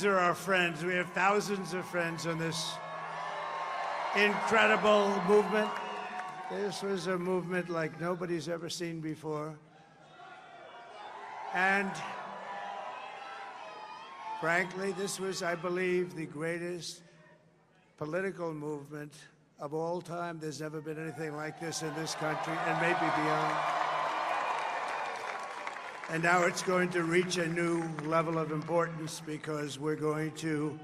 These are our friends. We have thousands of friends on this incredible movement. This was a movement like nobody's ever seen before. And frankly, this was, I believe, the greatest political movement of all time. There's never been anything like this in this country, and maybe beyond. And now it's going to reach a new level of importance because we're going to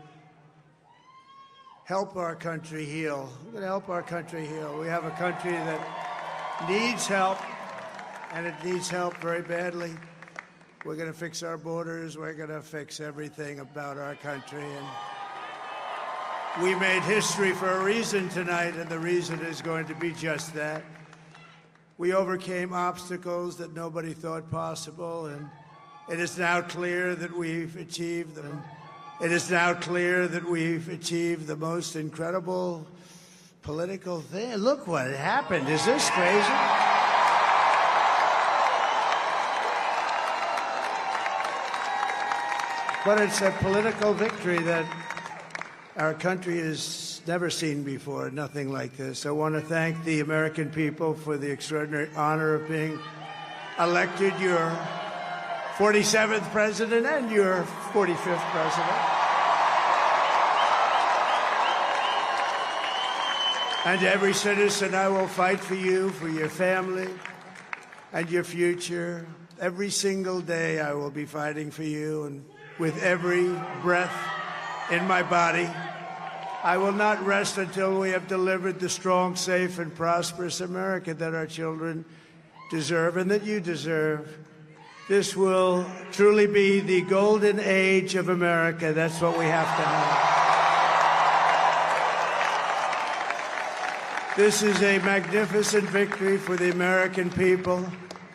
help our country heal. We're going to help our country heal. We have a country that needs help, and it needs help very badly. We're going to fix our borders. We're going to fix everything about our country. And we made history for a reason tonight, and the reason is going to be just that. We overcame obstacles that nobody thought possible, and it is now clear that we've achieved them. It is now clear that we've achieved the most incredible political thing. Look what happened. Is this crazy? But it's a political victory that our country has never seen before, nothing like this. I want to thank the American people for the extraordinary honor of being elected your 47th president and your 45th president. And every citizen, I will fight for you, for your family, and your future. Every single day, I will be fighting for you, and with every breath in my body, I will not rest until we have delivered the strong, safe, and prosperous America that our children deserve and that you deserve. This will truly be the golden age of America. That's what we have to have. This is a magnificent victory for the American people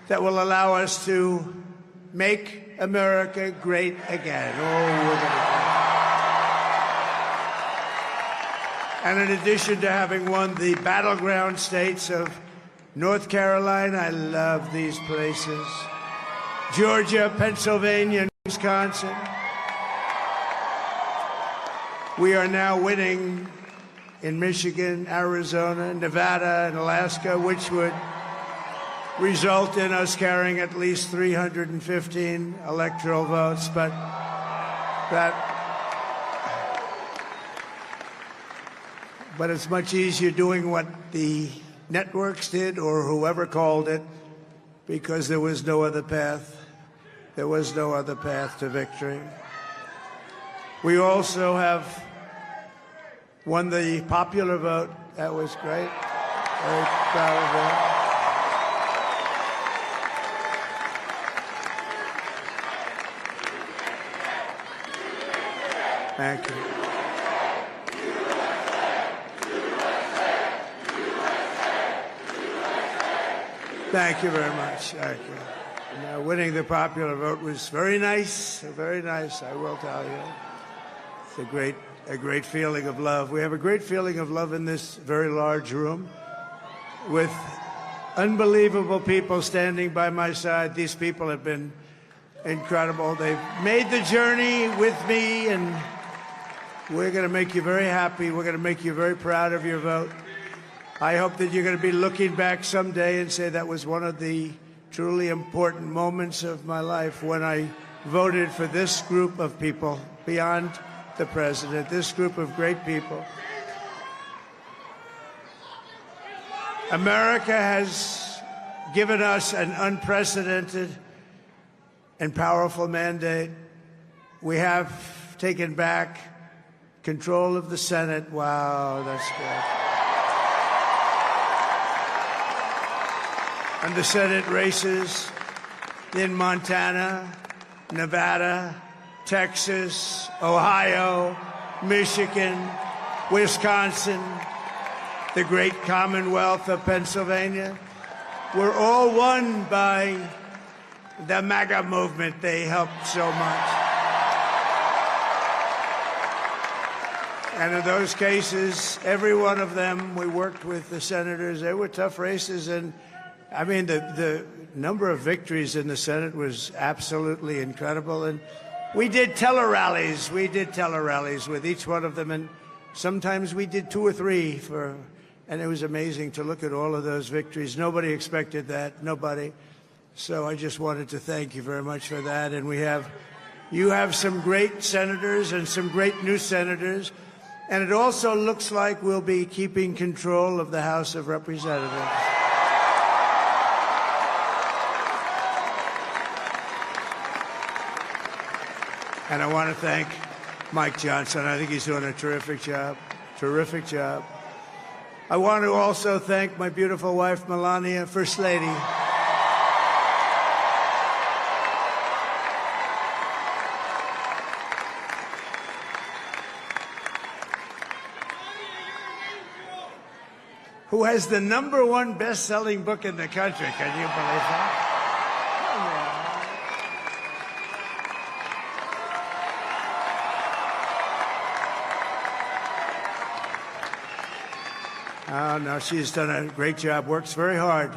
that will allow us to make America great again. Oh, we're gonna. And in addition to having won the battleground states of North Carolina, I love these places, Georgia, Pennsylvania, and Wisconsin, we are now winning in Michigan, Arizona, Nevada, and Alaska, which would result in us carrying at least 315 electoral votes, but it's much easier doing what the networks did or whoever called it, because there was no other path. There was no other path to victory. We also have won the popular vote. That was great. Very proud of that. Thank you. Thank you very much. Thank you. Now, winning the popular vote was very nice, I will tell you. It's a great feeling of love. We have a great feeling of love in this very large room with unbelievable people standing by my side. These people have been incredible. They've made the journey with me, and we're going to make you very happy. We're going to make you very proud of your vote. I hope that you're going to be looking back someday and say that was one of the truly important moments of my life when I voted for this group of people beyond the president, this group of great people. America has given us an unprecedented and powerful mandate. We have taken back control of the Senate. Wow, that's good. And the Senate races in Montana, Nevada, Texas, Ohio, Michigan, Wisconsin, the great Commonwealth of Pennsylvania, were all won by the MAGA movement. They helped so much. And in those cases, every one of them, we worked with the senators. They were tough races, and I mean, the number of victories in the Senate was absolutely incredible, and We did tele-rallies. We did tele-rallies with each one of them, and sometimes we did 2 or 3 and it was amazing to look at all of those victories. Nobody expected that, nobody. So I just wanted to thank you very much for that. And you have some great senators and some great new senators. And it also looks like we'll be keeping control of the House of Representatives. And I want to thank Mike Johnson. I think he's doing a terrific job. Terrific job. I want to also thank my beautiful wife, Melania, First Lady. Who has the #1 best-selling book in the country. Can you believe that? Oh, no, she's done a great job, works very hard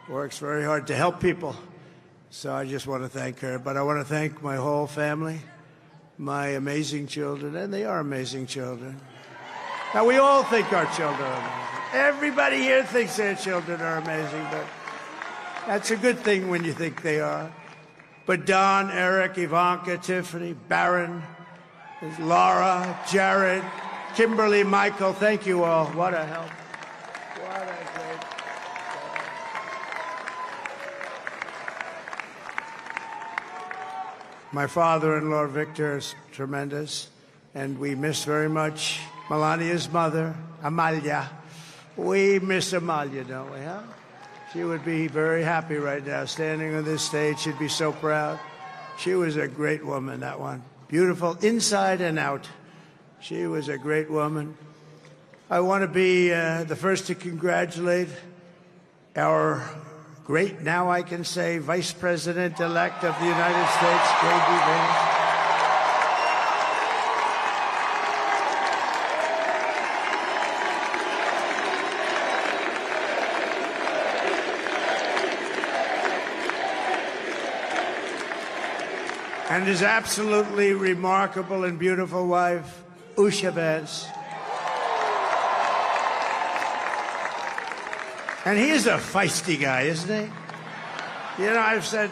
to help people. So I just want to thank her. But I want to thank my whole family, my amazing children, and they are amazing children. Now, we all think our children are amazing. Everybody here thinks their children are amazing, but that's a good thing when you think they are. But Don, Eric, Ivanka, Tiffany, Barron, Laura, Jared, Kimberly, Michael, thank you all. What a help. What a great job. My father-in-law, Victor, is tremendous, and we miss very much Melania's mother, Amalia. We miss Amalia, don't we, huh? She would be very happy right now, standing on this stage. She'd be so proud. She was a great woman, that one. Beautiful inside and out. She was a great woman. I want to be the first to congratulate our great, now I can say, Vice President-elect of the United States, J.D. Vance. And his absolutely remarkable and beautiful wife, Usha Vance. And he is a feisty guy, isn't he? You know, I've said,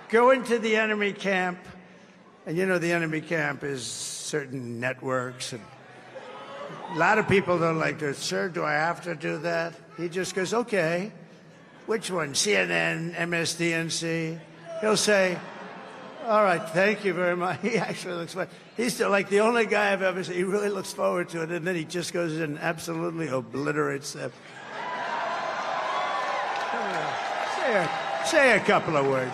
go into the enemy camp, and you know the enemy camp is certain networks, and a lot of people don't like to, sir, do I have to do that? He just goes, okay, which one, CNN, MSDNC? He'll say, all right, thank you very much. He actually looks fun. He's still like the only guy I've ever seen. He really looks forward to it, and then he just goes in and absolutely obliterates them. Say a couple of words.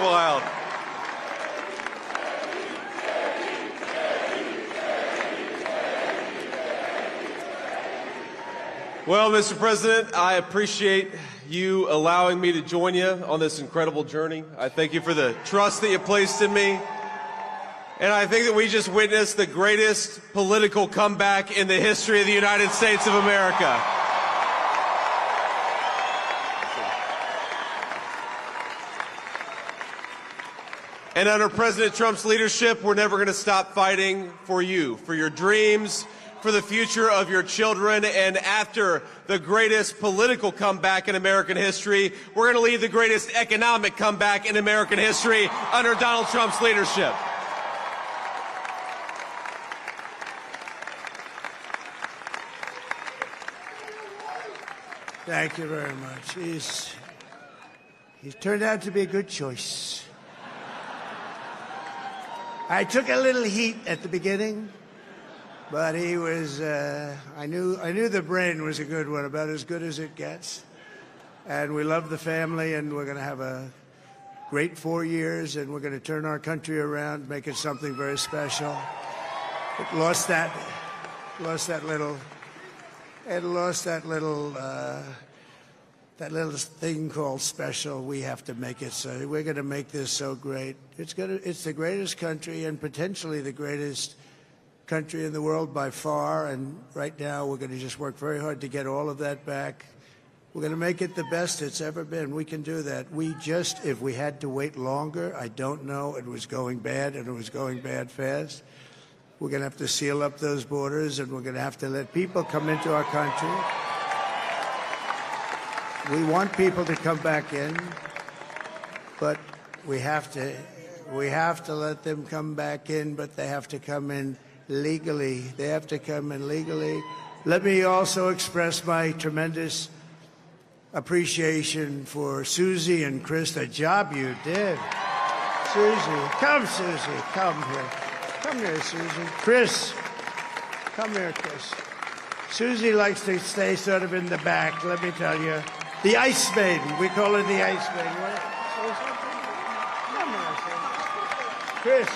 Wild. Well, Mr. President, I appreciate you allowing me to join you on this incredible journey. I thank you for the trust that you placed in me. And I think that we just witnessed the greatest political comeback in the history of the United States of America. And under President Trump's leadership, we're never going to stop fighting for you, for your dreams, for the future of your children. And after the greatest political comeback in American history, we're going to lead the greatest economic comeback in American history under Donald Trump's leadership. Thank you very much. He's turned out to be a good choice. I took a little heat at the beginning, but he was, I knew the brain was a good one, about as good as it gets. And we love the family, and we're going to have a great 4 years, and we're going to turn our country around, make it something very special. It lost that little thing called special. We have to make it so. We're going to make this so great. It's the greatest country and potentially the greatest country in the world by far, and right now we're going to just work very hard to get all of that back. We're going to make it the best it's ever been. We can do that. If we had to wait longer, I don't know. It was going bad, and it was going bad fast. We're going to have to seal up those borders, and we're going to have to let people come into our country. We want people to come back in, but we have to let them come back in, but they have to come in legally. They have to come in legally. Let me also express my tremendous appreciation for Susie and Chris, the job you did. Susie, come here. Come here, Susie. Chris, come here, Chris. Susie likes to stay sort of in the back, let me tell you. The Ice Maiden, we call her the Ice Maiden. Come here, Chris.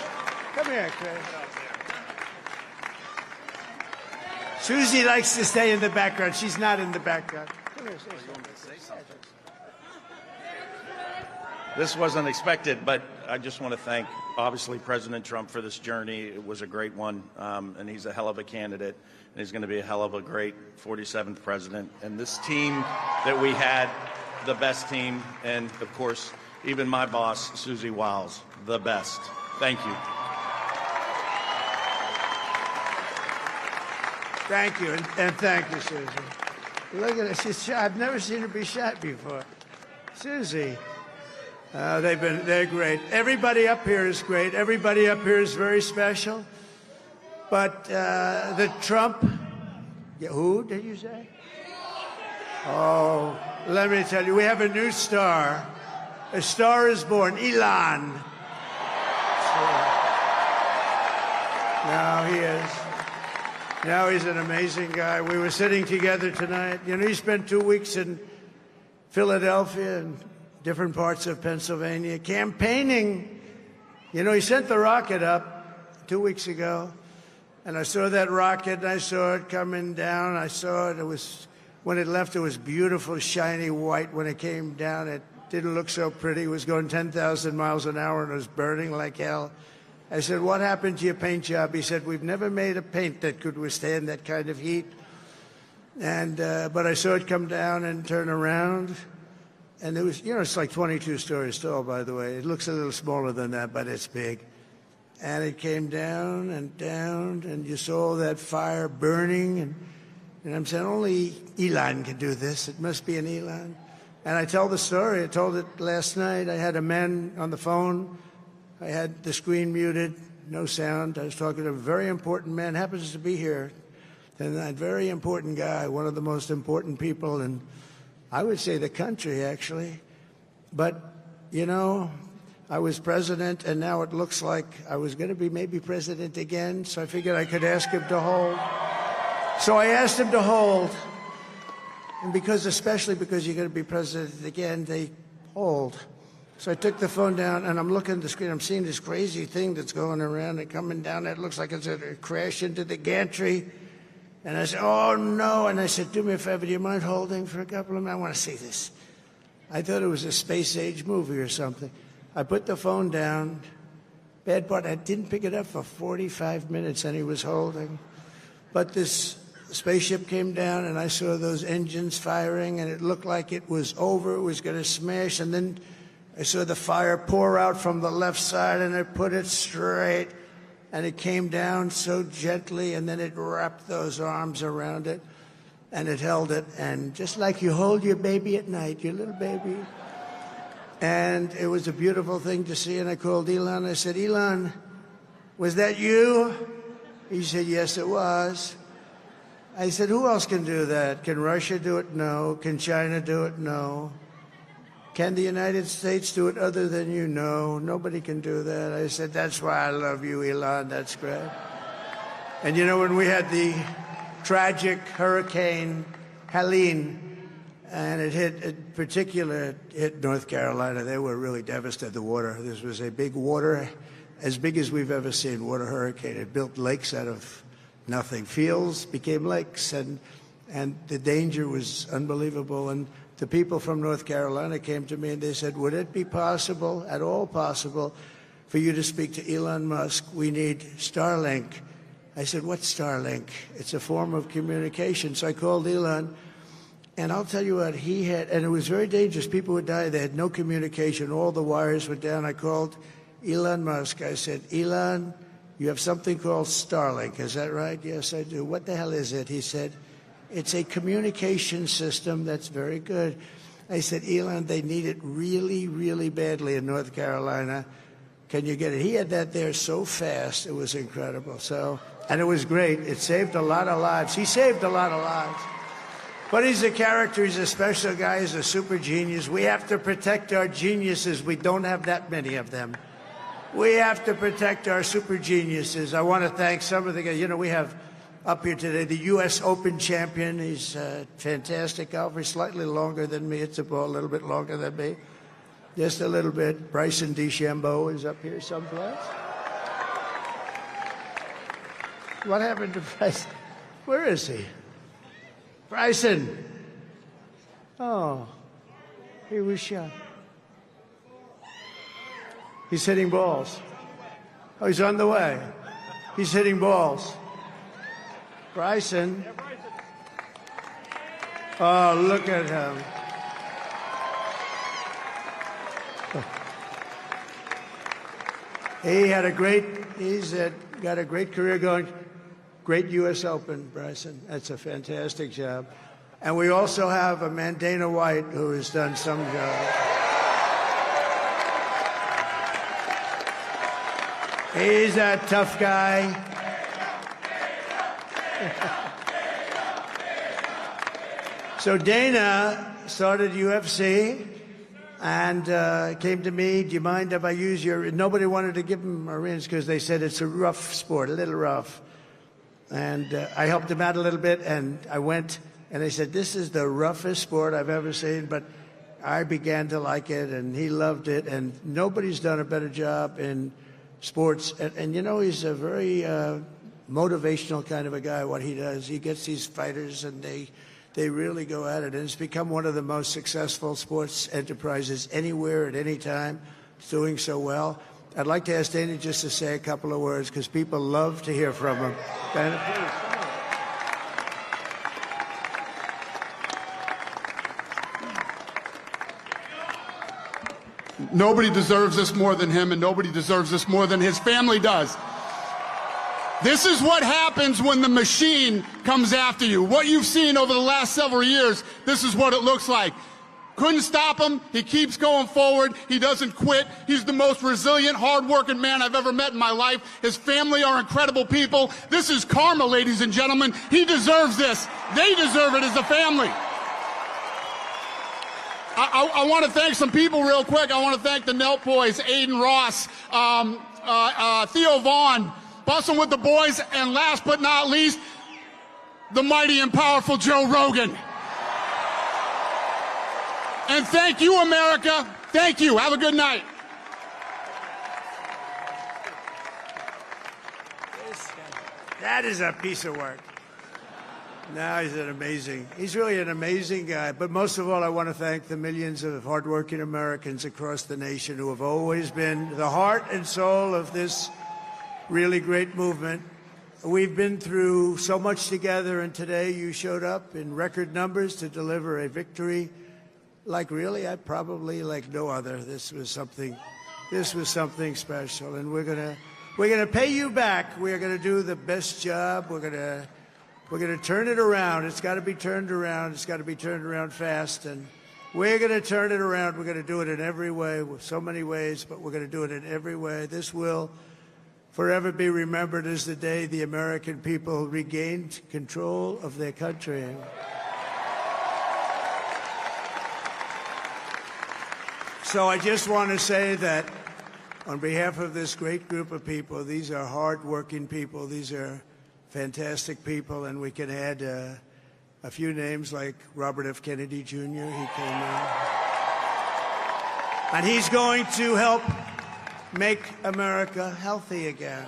Come here, Chris. Susie likes to stay in the background. She's not in the background. Come here, say something. This wasn't expected, but I just want to thank, obviously, President Trump for this journey. It was a great one, and he's a hell of a candidate, and he's going to be a hell of a great 47th president. And this team that we had, the best team, and, of course, even my boss, Susie Wiles, the best. Thank you. Thank you, and thank you, Susie. Look at her. She's shy. I've never seen her be shy before. Susie. They're great. Everybody up here is great. Everybody up here is very special. But the Trump, who did you say? Oh, let me tell you, we have a new star. A star is born, Elon. Now he is. Now he's an amazing guy. We were sitting together tonight. You know, he spent 2 weeks in Philadelphia and different parts of Pennsylvania campaigning. You know, he sent the rocket up 2 weeks ago, and I saw that rocket, and I saw it coming down. I saw it. It was, when it left, it was beautiful, shiny white. When it came down, it didn't look so pretty. It was going 10,000 miles an hour, and it was burning like hell. I said, what happened to your paint job? He said, we've never made a paint that could withstand that kind of heat. And but I saw it come down and turn around. And it was, you know, it's like 22 stories tall, by the way. It looks a little smaller than that, but it's big. And it came down, and you saw that fire burning. And I'm saying, only Elon can do this. It must be an Elon. And I tell the story. I told it last night. I had a man on the phone. I had the screen muted, no sound. I was talking to a very important man, happens to be here. And that very important guy, one of the most important people in, I would say, the country, actually. But, you know, I was president, and now it looks like I was going to be maybe president again, so I figured I could ask him to hold. So I asked him to hold. And especially because you're going to be president again, they hold. So I took the phone down, and I'm looking at the screen. I'm seeing this crazy thing that's going around and coming down. It looks like it's going to crash into the gantry. And I said, oh, no. And I said, do me a favor, do you mind holding for a couple of minutes? I want to see this. I thought it was a space-age movie or something. I put the phone down. Bad part, I didn't pick it up for 45 minutes, and he was holding. But this spaceship came down, and I saw those engines firing, and it looked like it was over. It was going to smash, and then I saw the fire pour out from the left side, and I put it straight, and it came down so gently, and then it wrapped those arms around it, and it held it, and just like you hold your baby at night, your little baby. And it was a beautiful thing to see, and I called Elon. I said, Elon, was that you? He said, yes, it was. I said, who else can do that? Can Russia do it? No. Can China do it? No. Can the United States do it other than you? No, nobody can do that. I said, that's why I love you, Elon. That's great. And you know, when we had the tragic Hurricane Helene, and it hit North Carolina, they were really devastated, the water. This was a big water, as big as we've ever seen, water hurricane. It built lakes out of nothing. Fields became lakes, and the danger was unbelievable. And the people from North Carolina came to me and they said, would it be possible, at all possible, for you to speak to Elon Musk? We need Starlink I said, what's Starlink? It's a form of communication. So I called Elon, and I'll tell you what, he had, and it was very dangerous. People would die. They had no communication. All the wires were down. I called Elon Musk. I said, Elon, you have something called Starlink. Is that right? Yes, I do. What the hell is it? He said, it's a communication system that's very good. I said, Elon, they need it really, really badly in North Carolina. Can you get it? He had that there so fast. It was incredible. So, and it was great. It saved a lot of lives. He saved a lot of lives. But he's a character. He's a special guy. He's a super genius. We have to protect our geniuses. We don't have that many of them. We have to protect our super geniuses. I want to thank some of the guys. You know, we have up here today the U.S. Open champion. He's a fantastic golfer, slightly longer than me. It's a ball, a little bit longer than me. Just a little bit. Bryson DeChambeau is up here someplace. What happened to Bryson? Where is he? Bryson. Oh, he was shot. He's hitting balls. Oh, he's on the way. He's hitting balls. Bryson. Oh, look at him. He's got a great career going. Great U.S. Open, Bryson. That's a fantastic job. And we also have a man, Dana White, who has done some job. He's a tough guy. So Dana started UFC and came to me, do you mind if I use your... Nobody wanted to give him a rinse because they said it's a rough sport, a little rough. And I helped him out a little bit, and I went, and they said, this is the roughest sport I've ever seen, but I began to like it, and he loved it, and nobody's done a better job in sports. And you know, he's a very motivational kind of a guy, what he does. He gets these fighters, and they really go at it, and it's become one of the most successful sports enterprises anywhere at any time. It's doing so well. I'd like to ask Dana just to say a couple of words because people love to hear from him. Dana, please. Nobody deserves this more than him, and nobody deserves this more than his family does. This is what happens when the machine comes after you. What you've seen over the last several years, this is what it looks like. Couldn't stop him. He keeps going forward. He doesn't quit. He's the most resilient, hard-working man I've ever met in my life. His family are incredible people. This is karma, ladies and gentlemen. He deserves this. They deserve it as a family. I want to thank some people real quick. I want to thank the Nelk boys, Aiden Ross, Theo Vaughn, Bussin' with the Boys, and last but not least, the mighty and powerful Joe Rogan. And thank you, America. Thank you. Have a good night. That is a piece of work. No, he's really an amazing guy. But most of all, I want to thank the millions of hardworking Americans across the nation who have always been the heart and soul of this really great movement. We've been through so much together, and today you showed up in record numbers to deliver a victory like probably like no other. This was something special, and we're gonna pay you back. We're gonna do the best job. We're gonna turn it around. It's got to be turned around. It's got to be turned around fast, and we're gonna turn it around. We're gonna do it in every way, with so many ways, but we're gonna do it in every way. This will forever be remembered as the day the American people regained control of their country. So I just want to say that on behalf of this great group of people, these are hard-working people. These are fantastic people, and we can add a few names like Robert F. Kennedy Jr. He came in. And he's going to help make America healthy again.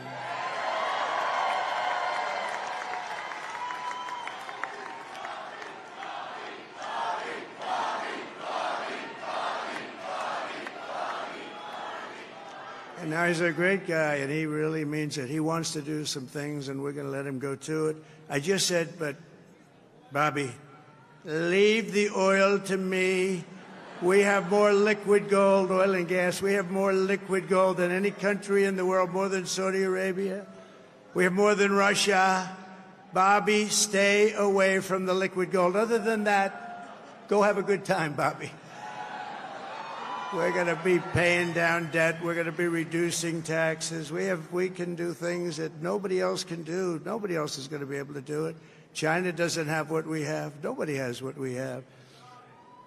And now he's a great guy, and he really means it. He wants to do some things, and we're going to let him go to it. I just said, but, Bobby, leave the oil to me. We have more liquid gold, oil and gas. We have more liquid gold than any country in the world, more than Saudi Arabia. We have more than Russia. Bobby, stay away from the liquid gold. Other than that, go have a good time, Bobby. We're going to be paying down debt. We're going to be reducing taxes. We can do things that nobody else can do. Nobody else is going to be able to do it. China doesn't have what we have. Nobody has what we have.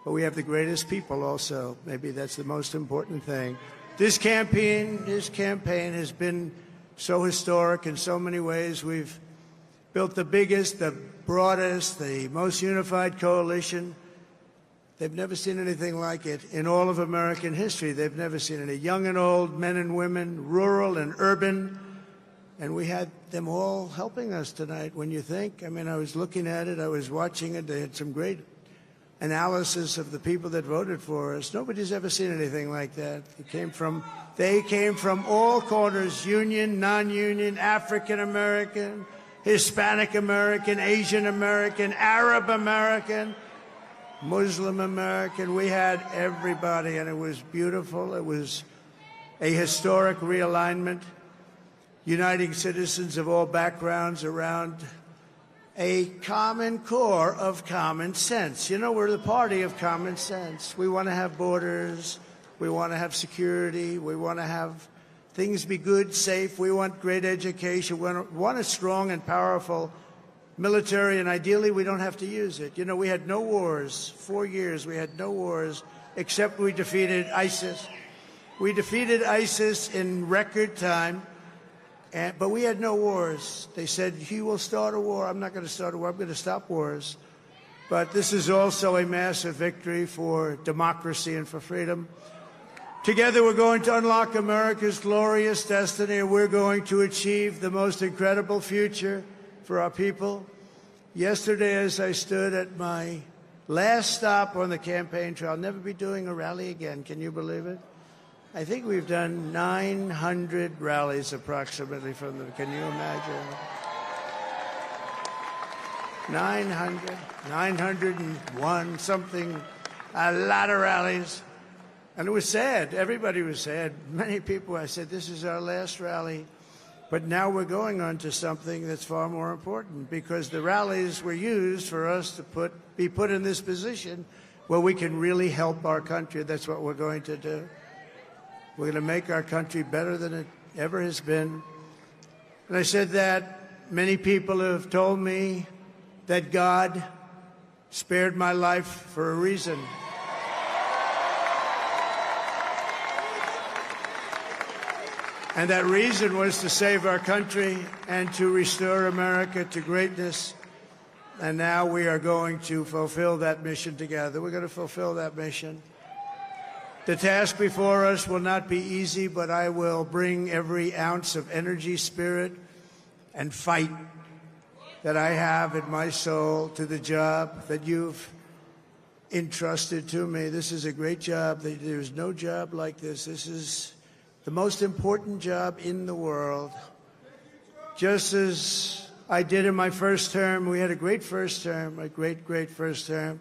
But we have the greatest people also. Maybe that's the most important thing. This campaign has been so historic in so many ways. We've built the biggest, the broadest, the most unified coalition. They've never seen anything like it in all of American history. They've never seen it. Young and old, men and women, rural and urban. And we had them all helping us tonight. When you think, I mean, I was looking at it, I was watching it. They had some great analysis of the people that voted for us. Nobody's ever seen anything like that. They came from all corners, union, non-union, African American, Hispanic American, Asian American, Arab American, Muslim American. We had everybody, and it was beautiful. It was a historic realignment, uniting citizens of all backgrounds around a common core of common sense. You know, we're the party of common sense. We want to have borders. We want to have security. We want to have things be good, safe. We want great education. We want a strong and powerful military, and ideally we don't have to use it. You know, we had no wars. 4 years we had no wars, except we defeated ISIS. We defeated ISIS in record time, but we had no wars. They said, he will start a war. I'm not going to start a war. I'm going to stop wars. But this is also a massive victory for democracy and for freedom. Together we're going to unlock America's glorious destiny, and we're going to achieve the most incredible future for our people. Yesterday, as I stood at my last stop on the campaign trail, I'll never be doing a rally again. Can you believe it? I think we've done 900 rallies approximately from them. Can you imagine? 901, something, a lot of rallies. And it was sad. Everybody was sad. Many people, I said, this is our last rally. But now we're going on to something that's far more important, because the rallies were used for us to be put in this position where we can really help our country. That's what we're going to do. We're going to make our country better than it ever has been. And I said that many people have told me that God spared my life for a reason. And that reason was to save our country and to restore America to greatness. And now we are going to fulfill that mission together. We're going to fulfill that mission. The task before us will not be easy, but I will bring every ounce of energy, spirit, and fight that I have in my soul to the job that you've entrusted to me. This is a great job. There's no job like this. This is the most important job in the world. Just as I did in my first term, we had a great first term, a great first term.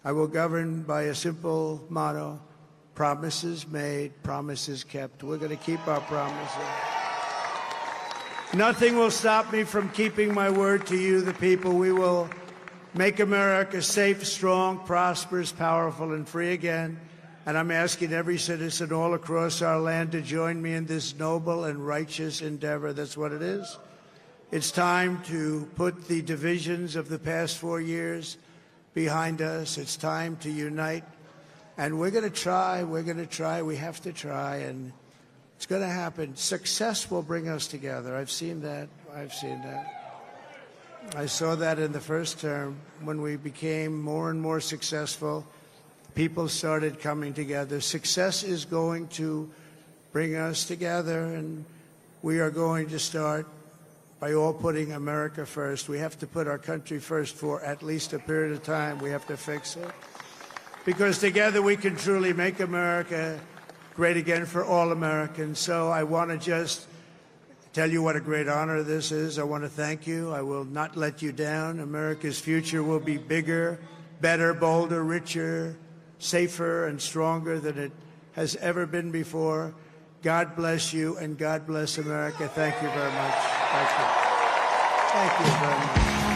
I will govern by a simple motto: promises made, promises kept. We're going to keep our promises. Nothing will stop me from keeping my word to you, the people. We will make America safe, strong, prosperous, powerful, and free again. And I'm asking every citizen all across our land to join me in this noble and righteous endeavor. That's what it is. It's time to put the divisions of the past 4 years behind us. It's time to unite. And we're going to try. We're going to try. We have to try. And it's going to happen. Success will bring us together. I've seen that. I've seen that. I saw that in the first term when we became more and more successful. People started coming together. Success is going to bring us together, and we are going to start by all putting America first. We have to put our country first for at least a period of time. We have to fix it. Because together we can truly make America great again for all Americans. So I want to just tell you what a great honor this is. I want to thank you. I will not let you down. America's future will be bigger, better, bolder, richer, safer, and stronger than it has ever been before. God bless you, and God bless America. Thank you very much. Thank you. Thank you very much.